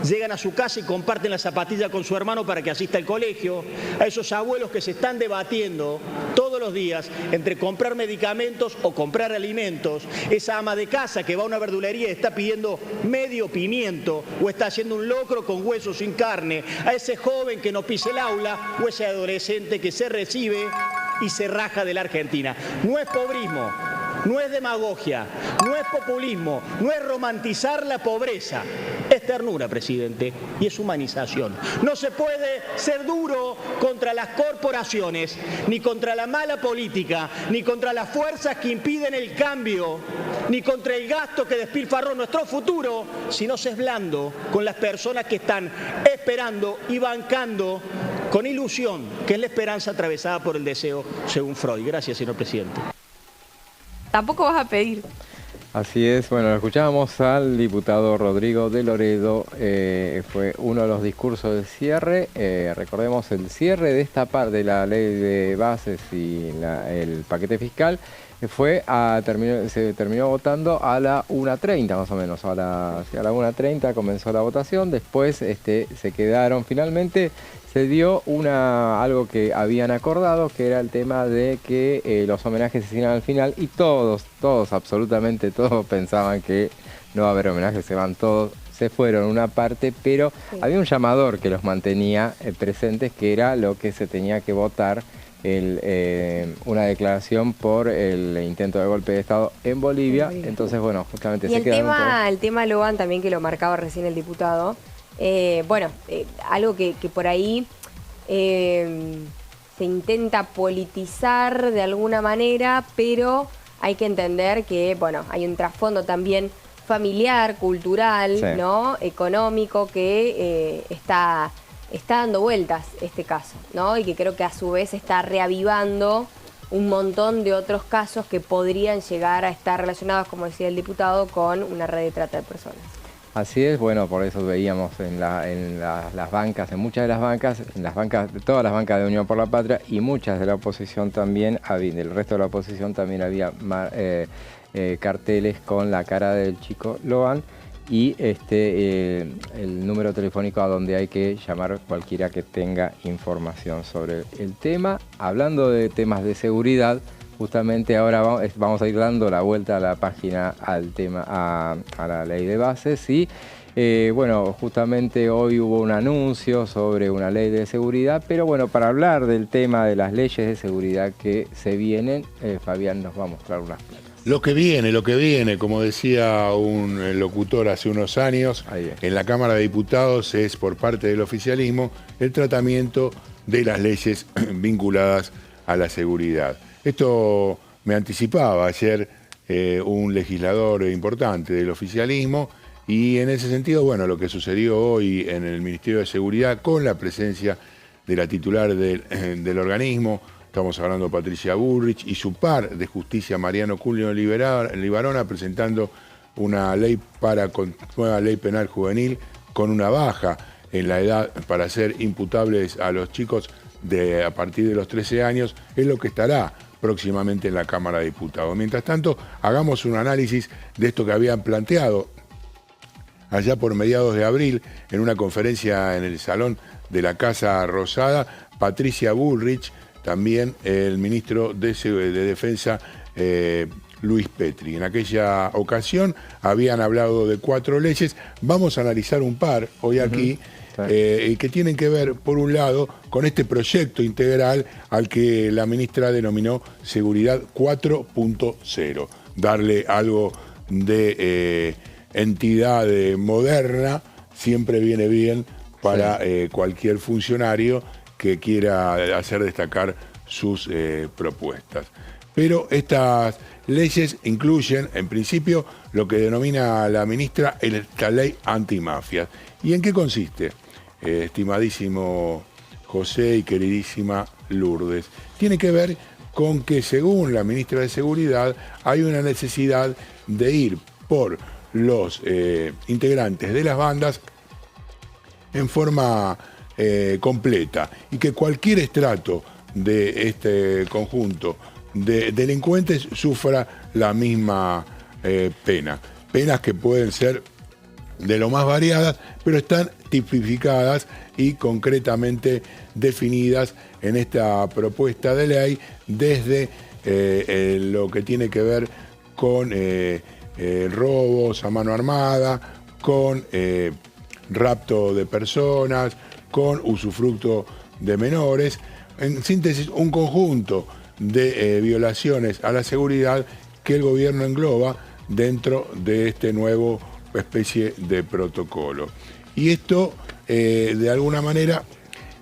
Speaker 9: llegan a su casa y comparten la zapatilla con su hermano para que asista al colegio, a esos abuelos que se están debatiendo todos los días entre comprar medicamentos o comprar alimentos, esa ama de casa que va a una verdulería y está pidiendo medio pimiento o está haciendo un locro con hueso sin carne, a ese joven que no pisa el aula o ese adolescente que se recibe y se raja de la Argentina. No es pobrismo, no es demagogia, no es populismo, no es romantizar la pobreza. Es ternura, presidente, y es humanización. No se puede ser duro contra las corporaciones, ni contra la mala política, ni contra las fuerzas que impiden el cambio, ni contra el gasto que despilfarró nuestro futuro, si no se es blando con las personas que están esperando y bancando con ilusión, que es la esperanza atravesada por el deseo, según Freud. Gracias, señor presidente.
Speaker 2: Tampoco vas a pedir.
Speaker 1: Así es, bueno, escuchábamos al diputado Rodrigo de Loredo, fue uno de los discursos del cierre, recordemos el cierre de esta parte de la ley de bases y el paquete fiscal, se terminó votando a la 1:30 más o menos, a la 1:30 comenzó la votación, después se quedaron finalmente. Se dio algo que habían acordado, que era el tema de que los homenajes se hicieran al final y todos, absolutamente todos pensaban que no va a haber homenajes, se fueron una parte, pero sí, había un llamador que los mantenía presentes, que era lo que se tenía que votar, una declaración por el intento de golpe de Estado en Bolivia. Entonces, bueno, justamente
Speaker 2: y el tema Logan también, que lo marcaba recién el diputado. Algo que por ahí se intenta politizar de alguna manera, pero hay que entender que, bueno, hay un trasfondo también familiar, cultural, sí, ¿no? Económico, que está dando vueltas este caso, ¿no? Y que creo que a su vez está reavivando un montón de otros casos que podrían llegar a estar relacionados, como decía el diputado, con una red de trata de personas.
Speaker 1: Así es, bueno, por eso veíamos en las bancas, en muchas de las bancas, todas las bancas de Unión por la Patria y muchas de la oposición también, del resto de la oposición también había carteles con la cara del chico Logan y el número telefónico a donde hay que llamar cualquiera que tenga información sobre el tema. Hablando de temas de seguridad, justamente ahora vamos a ir dando la vuelta a la página al tema, a la ley de bases y bueno, justamente hoy hubo un anuncio sobre una ley de seguridad, pero bueno, para hablar del tema de las leyes de seguridad que se vienen, Fabián nos va a mostrar unas placas.
Speaker 3: Lo que viene, como decía un locutor hace unos años, en la Cámara de Diputados es por parte del oficialismo el tratamiento de las leyes vinculadas a la seguridad. Esto me anticipaba ayer un legislador importante del oficialismo y en ese sentido, bueno, lo que sucedió hoy en el Ministerio de Seguridad con la presencia de la titular del organismo, estamos hablando de Patricia Bullrich, y su par de justicia, Mariano Julio Libarona, presentando una nueva ley penal juvenil con una baja en la edad para ser imputables a los chicos a partir de los 13 años, es lo que estará próximamente en la Cámara de Diputados. Mientras tanto, hagamos un análisis de esto que habían planteado allá por mediados de abril en una conferencia en el Salón de la Casa Rosada, Patricia Bullrich, también el ministro de Defensa Luis Petri. En aquella ocasión habían hablado de 4 leyes, vamos a analizar un par hoy aquí, que tienen que ver, por un lado, con este proyecto integral al que la ministra denominó Seguridad 4.0. Darle algo de entidad moderna siempre viene bien para cualquier funcionario que quiera hacer destacar sus propuestas. Pero estas leyes incluyen, en principio, lo que denomina la ministra esta ley antimafia. ¿Y en qué consiste, estimadísimo José y queridísima Lourdes? Tiene que ver con que, según la ministra de Seguridad, hay una necesidad de ir por los integrantes de las bandas en forma completa, y que cualquier estrato de este conjunto de delincuentes sufra la misma pena. Penas que pueden ser de lo más variadas, pero están tipificadas y concretamente definidas en esta propuesta de ley, desde lo que tiene que ver con robos a mano armada, con rapto de personas, con usufructo de menores. En síntesis, un conjunto de violaciones a la seguridad que el gobierno engloba dentro de este nuevo especie de protocolo. Y esto, de alguna manera,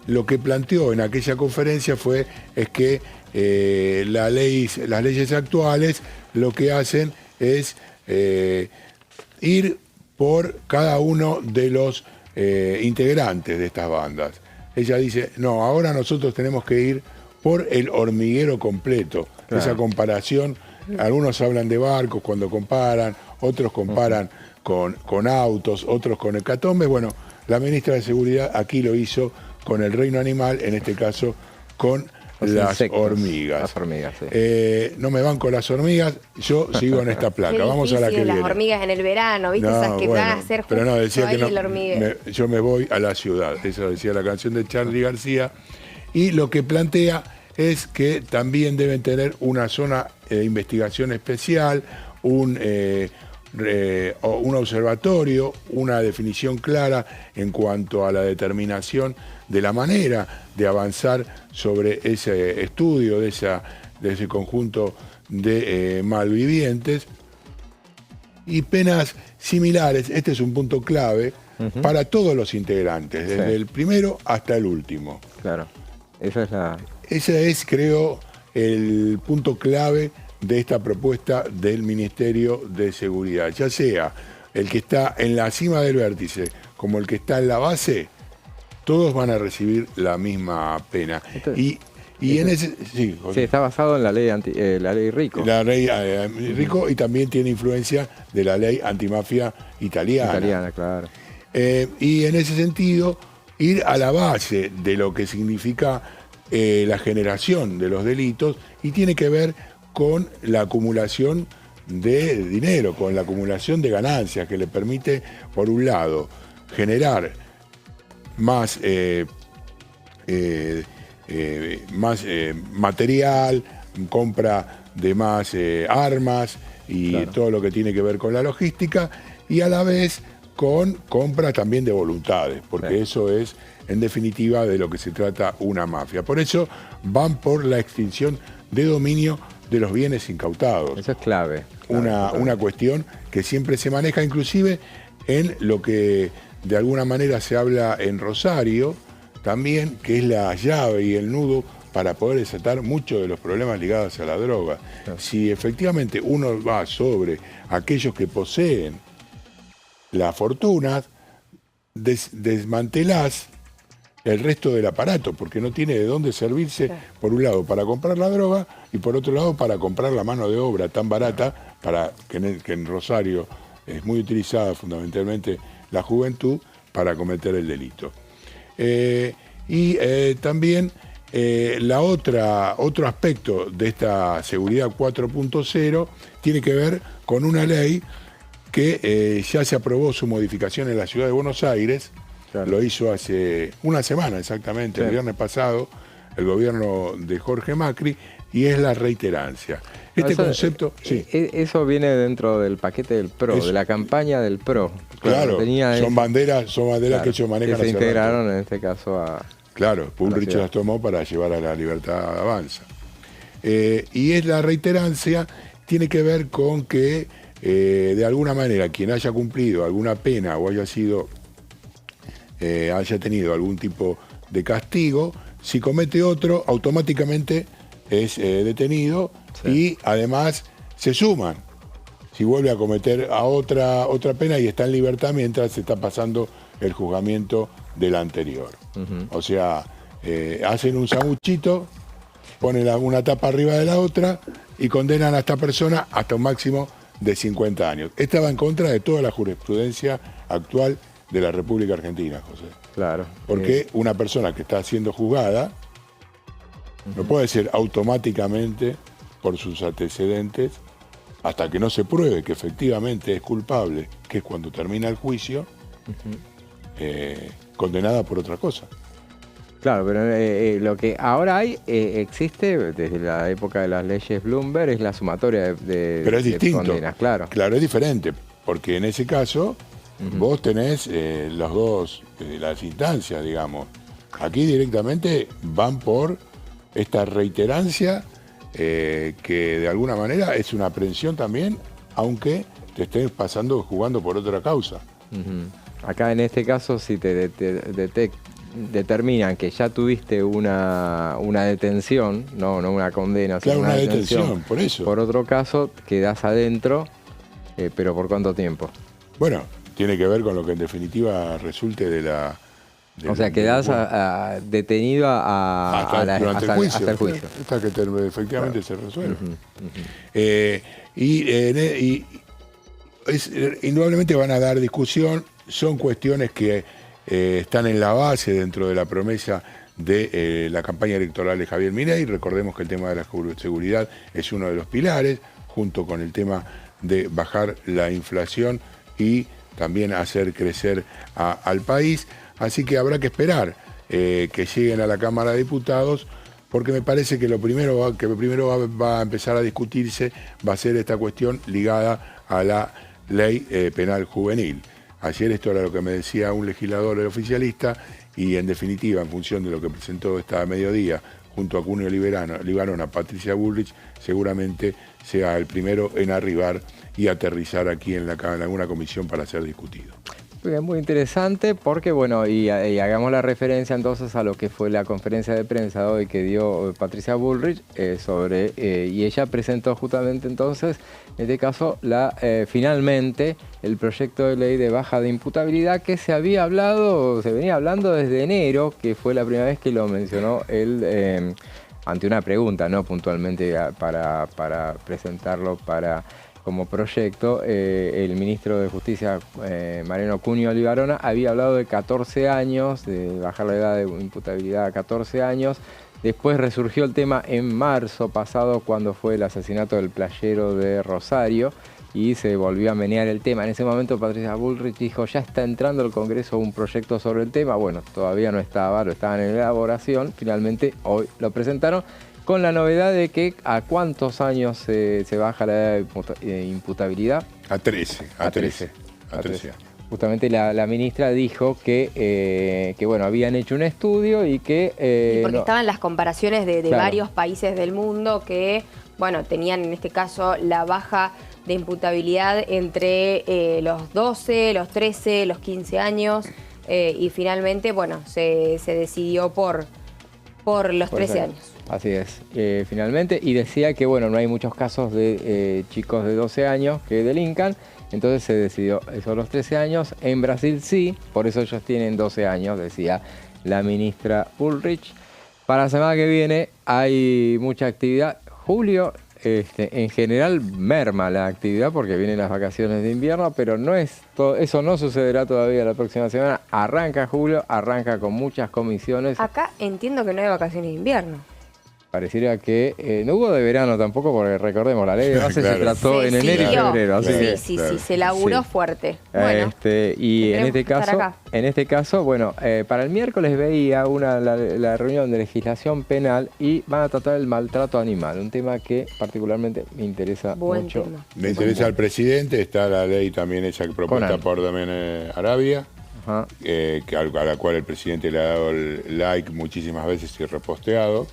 Speaker 3: lo que planteó en aquella conferencia es que las leyes actuales lo que hacen es ir por cada uno de los integrantes de estas bandas. Ella dice, no, ahora nosotros tenemos que ir por el hormiguero completo. Claro. Esa comparación, algunos hablan de barcos cuando comparan, otros comparan con autos, otros con hecatombes. Bueno, la ministra de Seguridad aquí lo hizo con el reino animal, en este caso con las insectos, hormigas.
Speaker 1: Las hormigas, sí.
Speaker 3: No me van con las hormigas, yo sigo en esta placa. Vamos a la que viene.
Speaker 2: Las hormigas en el verano, ¿viste? No, esas que van a hacer justo.
Speaker 3: Pero no, decía que no, yo me voy a la ciudad. Eso decía la canción de Charly García. Y lo que plantea es que también deben tener una zona de investigación especial, un observatorio, una definición clara en cuanto a la determinación de la manera de avanzar sobre ese estudio de ese conjunto de malvivientes, y penas similares. Este es un punto clave para todos los integrantes, desde el primero hasta el último.
Speaker 1: Claro,
Speaker 3: ese es, creo, el punto clave de esta propuesta del Ministerio de Seguridad. Ya sea el que está en la cima del vértice como el que está en la base, todos van a recibir la misma pena.
Speaker 1: Sí, está basado en la ley Rico.
Speaker 3: La ley Rico, y también tiene influencia de la ley antimafia italiana.
Speaker 1: Italiana, claro.
Speaker 3: Y en ese sentido, ir a la base de lo que significa la generación de los delitos, y tiene que ver con la acumulación de dinero, con la acumulación de ganancias, que le permite, por un lado, generar más material, compra de más armas y claro, todo lo que tiene que ver con la logística, y a la vez con compra también de voluntades, porque eso es, en definitiva, de lo que se trata una mafia. Por eso van por la extinción de dominio de los bienes incautados.
Speaker 1: Eso es clave.
Speaker 3: Una cuestión que siempre se maneja, inclusive en lo que de alguna manera se habla en Rosario también, que es la llave y el nudo para poder desatar muchos de los problemas ligados a la droga. Claro. Si efectivamente uno va sobre aquellos que poseen las fortunas, desmantelás el resto del aparato, porque no tiene de dónde servirse, por un lado para comprar la droga y por otro lado para comprar la mano de obra tan barata, que en Rosario es muy utilizada fundamentalmente la juventud para cometer el delito. También otro aspecto de esta seguridad 4.0 tiene que ver con una ley que ya se aprobó su modificación en la ciudad de Buenos Aires. Claro. Lo hizo hace una semana exactamente, el viernes pasado, el gobierno de Jorge Macri, y es la reiterancia. Concepto...
Speaker 1: Eso viene dentro del paquete del PRO, de la campaña del PRO.
Speaker 3: Claro, son banderas claro, que ellos manejan.
Speaker 1: Que se integraron en este caso a...
Speaker 3: Claro, Bullrich las tomó para llevar a la Libertad Avanza. Y es la reiterancia, tiene que ver con que, de alguna manera, quien haya cumplido alguna pena o haya tenido algún tipo de castigo, si comete otro, automáticamente es detenido, y además se suman. Si vuelve a cometer a otra pena y está en libertad mientras se está pasando el juzgamiento del anterior. O sea, hacen un sanguchito, ponen una tapa arriba de la otra y condenan a esta persona hasta un máximo de 50 años. Esta va en contra de toda la jurisprudencia actual de la República Argentina, José.
Speaker 1: Claro.
Speaker 3: Porque una persona que está siendo juzgada no puede ser automáticamente, por sus antecedentes, hasta que no se pruebe que efectivamente es culpable, que es cuando termina el juicio, condenada por otra cosa.
Speaker 1: Claro, pero lo que ahora existe desde la época de las leyes Bloomberg es la sumatoria de
Speaker 3: pero es distinto.
Speaker 1: Condenas, claro.
Speaker 3: Claro, es diferente, porque en ese caso vos tenés las dos, las instancias, digamos. Aquí directamente van por esta reiterancia que de alguna manera es una aprehensión también, aunque te estés jugando por otra causa.
Speaker 1: Acá en este caso, si te determinan que ya tuviste una detención, no una condena,
Speaker 3: claro,
Speaker 1: sino
Speaker 3: una detención, por eso.
Speaker 1: Por otro caso, quedás adentro, pero ¿por cuánto tiempo?
Speaker 3: Bueno, tiene que ver con lo que en definitiva resulte de la...
Speaker 1: O sea, quedás detenido hasta el juicio.
Speaker 3: Hasta que efectivamente se resuelva. Indudablemente van a dar discusión, son cuestiones que están en la base dentro de la promesa de la campaña electoral de Javier Milei. Recordemos que el tema de la seguridad es uno de los pilares, junto con el tema de bajar la inflación y también hacer crecer al país. Así que habrá que esperar que lleguen a la Cámara de Diputados, porque me parece que lo primero va a empezar a discutirse va a ser esta cuestión ligada a la ley penal juvenil. Ayer esto era lo que me decía un legislador oficialista y en definitiva, en función de lo que presentó esta mediodía junto a Cunio Libarón, a Patricia Bullrich, seguramente sea el primero en arribar y aterrizar aquí en alguna comisión para ser discutido.
Speaker 1: Muy interesante porque, bueno, y hagamos la referencia entonces a lo que fue la conferencia de prensa hoy que dio Patricia Bullrich y ella presentó justamente entonces, en este caso, finalmente el proyecto de ley de baja de imputabilidad que se venía hablando desde enero, que fue la primera vez que lo mencionó él ante una pregunta, no puntualmente para presentarlo como proyecto. El ministro de Justicia, Mariano Cunio Libarona, había hablado de 14 años, de bajar la edad de imputabilidad a 14 años. Después resurgió el tema en marzo pasado, cuando fue el asesinato del playero de Rosario, y se volvió a menear el tema. En ese momento Patricia Bullrich dijo, ya está entrando al Congreso un proyecto sobre el tema. Bueno, todavía no estaba, lo estaban en elaboración. Finalmente hoy lo presentaron, con la novedad de que a cuántos años se baja la edad de imputabilidad.
Speaker 3: A 13.
Speaker 1: Justamente la ministra dijo que bueno, habían hecho un estudio y que...
Speaker 2: porque estaban las comparaciones de varios países del mundo que, bueno, tenían en este caso la baja de imputabilidad entre los 12, los 13, los 15 años y finalmente, bueno, se decidió por los 13 años.
Speaker 1: Así es, finalmente, y decía que bueno, no hay muchos casos de chicos de 12 años que delincan, entonces se decidió eso los 13 años. En Brasil sí, por eso ellos tienen 12 años, decía la ministra Bullrich. Para la semana que viene hay mucha actividad. Julio, en general merma la actividad porque vienen las vacaciones de invierno, pero eso no sucederá todavía la próxima semana. Arranca julio, arranca con muchas comisiones.
Speaker 2: Acá entiendo que no hay vacaciones de invierno.
Speaker 1: Pareciera que no hubo de verano tampoco, porque recordemos, la ley de base se trató en enero y febrero. Así
Speaker 2: sí, se laburó fuerte. Bueno,
Speaker 1: y en este caso, bueno, para el miércoles veía la reunión de legislación penal y van a tratar el maltrato animal, un tema que particularmente me interesa mucho.
Speaker 3: Me interesa al presidente, está la ley también esa propuesta por Damián Arabia, a la cual el presidente le ha dado el like muchísimas veces y reposteado.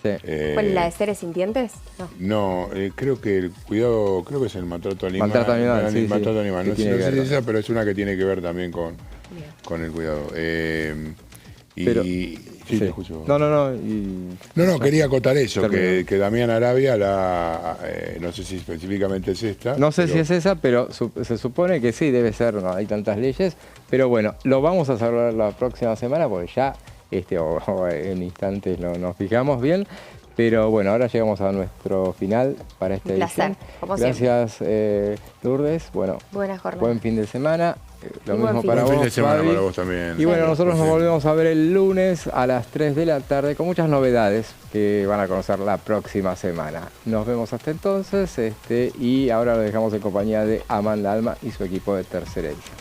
Speaker 2: Sí. ¿Cuál es la de seres sintientes?
Speaker 3: No, creo que el cuidado, creo que es el maltrato animal.
Speaker 1: Maltrato animal,
Speaker 3: maltrato animal. No sé si es esa, pero es una que tiene que ver también con el cuidado. Y,
Speaker 1: pero,
Speaker 3: sí, te escucho.
Speaker 1: No,
Speaker 3: quería acotar eso, que Damián Arabia, no sé si específicamente es esta.
Speaker 1: No sé si es esa, pero se supone que sí, debe ser, no hay tantas leyes. Pero bueno, lo vamos a saber la próxima semana, porque ya en instantes nos fijamos bien. Pero bueno, ahora llegamos a nuestro final para esta edición. Como gracias, Lourdes. Bueno,
Speaker 2: buena jornada.
Speaker 1: Buen fin de semana. Lo mismo para vos.
Speaker 3: Buen fin de semana
Speaker 1: Fabi.
Speaker 3: para vos también.
Speaker 1: Y bueno, nosotros nos volvemos a ver el lunes a las 3 de la tarde con muchas novedades que van a conocer la próxima semana. Nos vemos hasta entonces y ahora lo dejamos en compañía de Amanda Alma y su equipo de Tercera Edición.